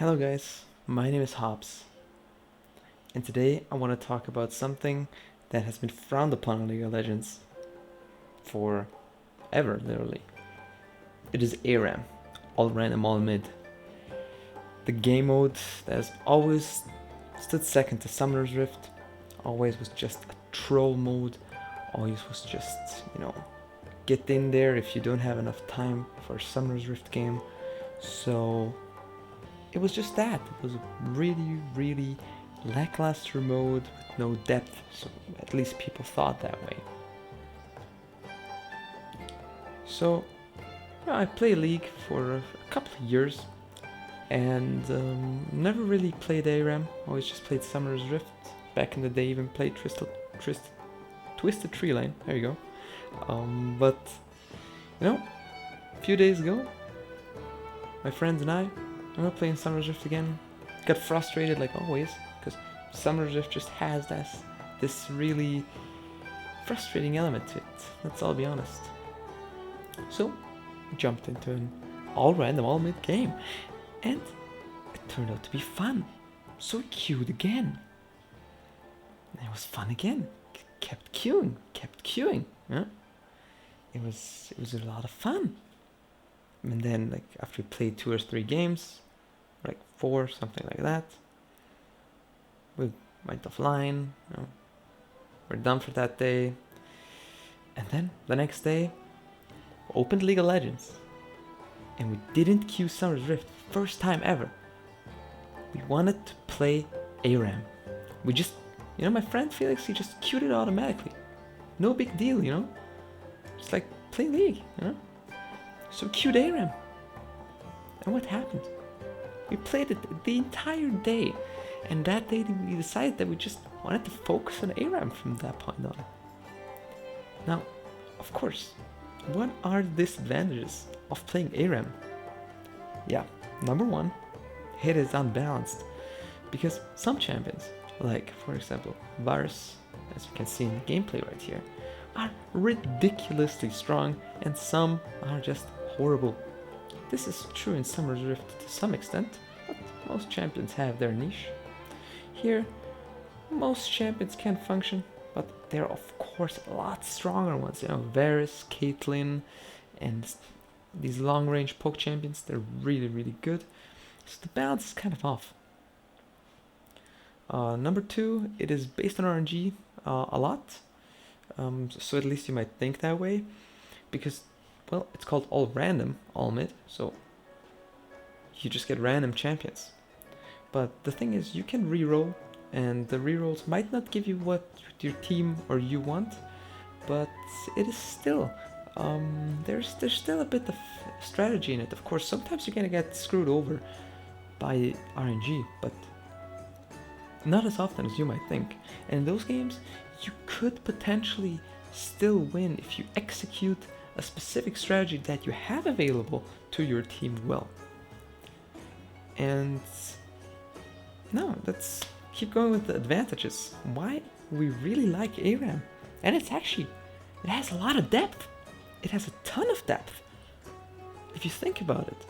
Hello guys, my name is Hobbs, and today I want to talk about something that has been frowned upon in League of Legends for ever, literally. It is ARAM, all random, all mid. The game mode that has always stood second to Summoner's Rift, always was just a troll mode, always was just, get in there if you don't have enough time for a Summoner's Rift game. So it was just that. It was a really, really lackluster mode with no depth, so at least people thought that way. So, I played League for a couple of years and never really played ARAM, always just played Summoner's Rift. Back in the day, even played Twisted Tree Line, there you go. But, a few days ago, my friends and I were playing Summoner's Rift again. Got frustrated like always, because Summoner's Rift just has this really frustrating element to it. Let's all be honest. So, jumped into an all random, all mid game, and it turned out to be fun. So I queued again. And it was fun again. Kept queuing. Yeah? It was a lot of fun. And then, after we played 2 or 3 games, 4, something like that, we went offline. We're done for that day. And then the next day, opened League of Legends, and we didn't queue Summer's Rift. First time ever. We wanted to play ARAM. We just, my friend Felix, he just queued it automatically. No big deal, Just play League, So we queued ARAM. And what happened? We played it the entire day. And that day we decided that we just wanted to focus on ARAM from that point on. Now, of course, what are the disadvantages of playing ARAM? Yeah, number 1, it is unbalanced. Because some champions, for example, Varus, as you can see in the gameplay right here, are ridiculously strong, and some are just horrible. This is true in Summer's Rift to some extent, but most champions have their niche. Here, most champions can function, but there are of course a lot stronger ones. Varus, Caitlyn, and these long-range poke champions, they're really, really good. So the balance is kind of off. Number 2, it is based on RNG a lot. So at least you might think that way, because, well, it's called all random, all mid, so you just get random champions. But the thing is, you can reroll, and the rerolls might not give you what your team or you want, but it is still, there's still a bit of strategy in it. Of course, sometimes you're gonna get screwed over by RNG, but not as often as you might think. And in those games, you could potentially still win if you execute a specific strategy that you have available to your team well. And now let's keep going with the advantages. Why we really like ARAM. And it has a lot of depth. It has a ton of depth. If you think about it,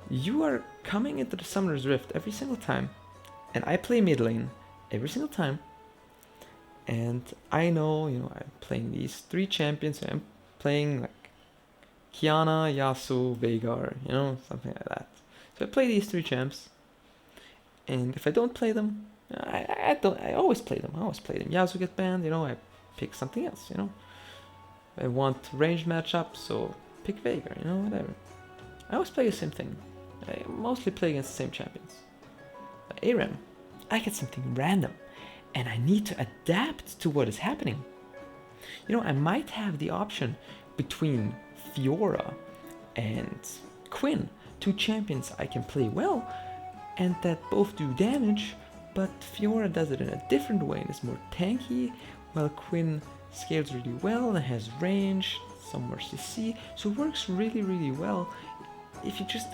you are coming into the Summoner's Rift every single time, and I play mid lane every single time, and I know, I'm playing these 3 champions, and I'm playing Kiana, Yasuo, Veigar, something like that. So I play these 3 champs, and if I don't play them, I always play them. Yasuo gets banned, I pick something else, I want range matchups, so pick Veigar, whatever. I always play the same thing. I mostly play against the same champions. But ARAM, I get something random, and I need to adapt to what is happening. I might have the option between Fiora and Quinn, 2 champions I can play well, and that both do damage, but Fiora does it in a different way and is more tanky, while Quinn scales really well and has range, some more CC, so it works really, really well if you just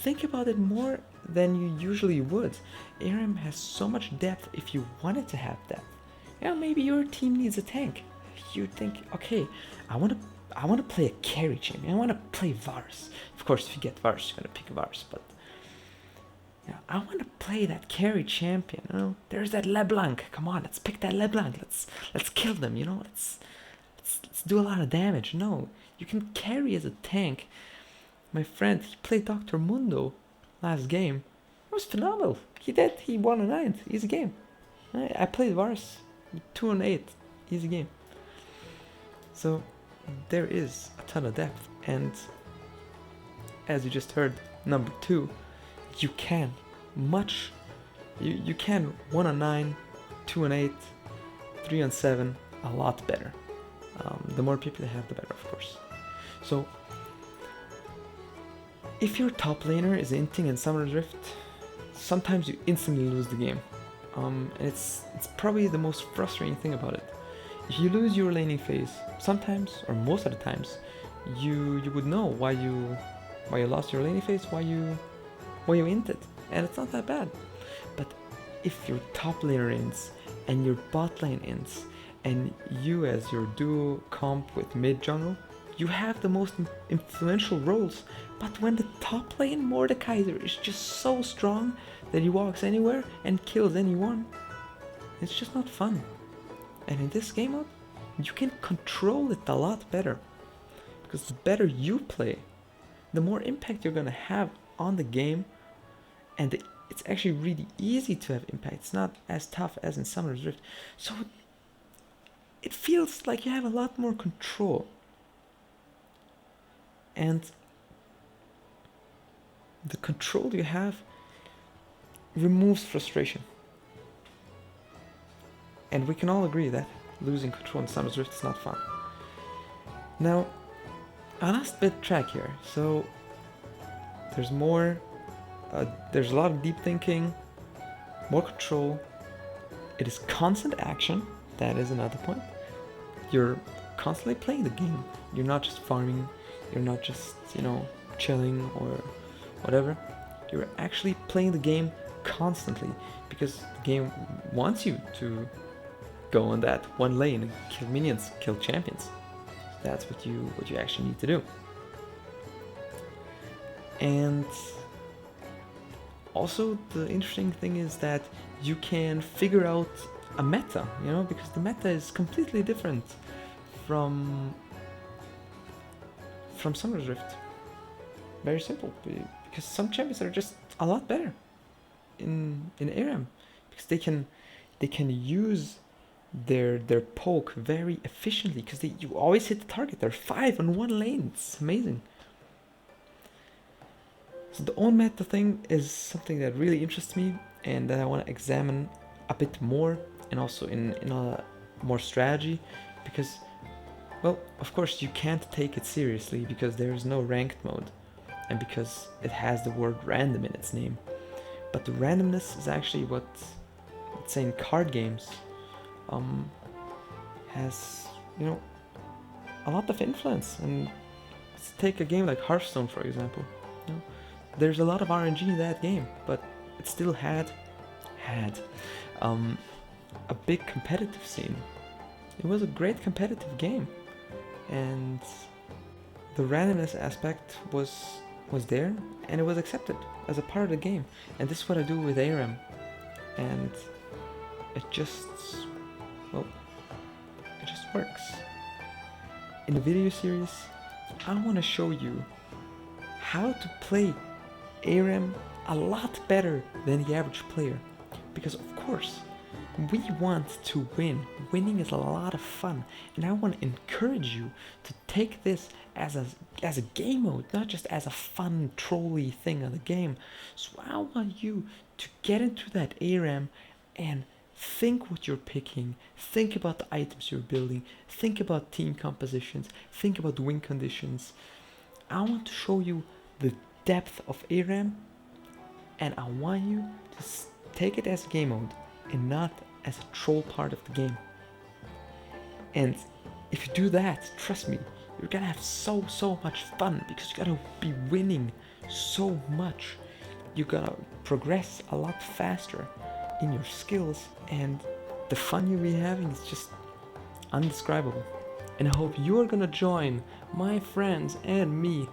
think about it more than you usually would. ARAM has so much depth if you want it to have depth. Maybe your team needs a tank. You think, okay, I want to play a carry champion. I want to play Varus. Of course, if you get Varus, you're gonna pick Varus. But You know, I want to play that carry champion. You know, there's that LeBlanc. Come on, let's pick that LeBlanc. Let's kill them. You know, let's do a lot of damage. No, you can carry as a tank. My friend, he played Dr. Mundo last game. It was phenomenal. He won a 9th. Easy game. I played Vars 2-8. Easy game. So there is a ton of depth, and as you just heard, number 2, you can you can 1-9, 2-8, 3-7 a lot better. The more people you have, the better, of course. So if your top laner is inting in Summer's Rift, sometimes you instantly lose the game. And it's probably the most frustrating thing about it. If you lose your laning phase, sometimes, or most of the times, you would know why you lost your laning phase, why you inted, and it's not that bad. But if your top laner ints and your bot lane ints, and you as your duo comp with mid jungle, you have the most influential roles. But when the top lane Mordekaiser is just so strong that he walks anywhere and kills anyone, it's just not fun. And in this game mode, you can control it a lot better. Because the better you play, the more impact you're gonna have on the game, and it's actually really easy to have impact. It's not as tough as in Summer's Rift. So it feels like you have a lot more control. And the control you have removes frustration. And we can all agree that losing control in Summer's Rift is not fun. Now, I lost a bit track here, so there's more, there's a lot of deep thinking, more control. It is constant action, that is another point. You're constantly playing the game. You're not just farming, you're not just, you know, chilling or whatever. You're actually playing the game constantly because the game wants you to go on that one lane and kill minions, kill champions. That's what you actually need to do. And also the interesting thing is that you can figure out a meta, you know, because the meta is completely different from Summer's Rift. Very simple, because some champions are just a lot better in ARAM because they can use their poke very efficiently because you always hit the target. They're 5 on one lane. It's amazing. So the own meta thing is something that really interests me and that I want to examine a bit more, and also in a more strategy, because, well, of course you can't take it seriously because there is no ranked mode and because it has the word random in its name. But the randomness is actually what, let's say in card games, has, you know, a lot of influence. And let's take a game like Hearthstone, for example. You know, there's a lot of RNG in that game, but it still had a big competitive scene. It was a great competitive game, and the randomness aspect was there, and it was accepted as a part of the game. And this is what I do with ARAM, and it just, well, it just works. In the video series, I want to show you how to play ARAM a lot better than the average player, because of course we want to win. Winning is a lot of fun, and I want to encourage you to take this as a game mode, not just as a fun trolly thing on the game. So I want you to get into that ARAM and think what you're picking, think about the items you're building, think about team compositions, think about win conditions. I want to show you the depth of ARAM, and I want you to take it as a game mode and not as a troll part of the game. And if you do that, trust me, you're gonna have so much fun, because you're gonna be winning so much. You're gonna progress a lot faster in your skills, and the fun you'll be having is just undescribable. And I hope you're gonna join my friends and me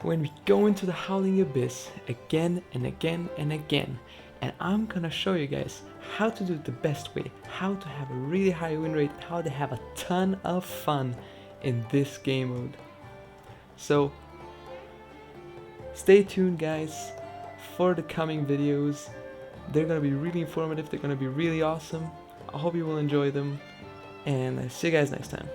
when we go into the Howling Abyss again and again and again. And I'm gonna show you guys how to do it the best way, how to have a really high win rate, how to have a ton of fun in this game mode. So stay tuned guys for the coming videos. They're gonna be really informative, they're gonna be really awesome. I hope you will enjoy them, and see you guys next time.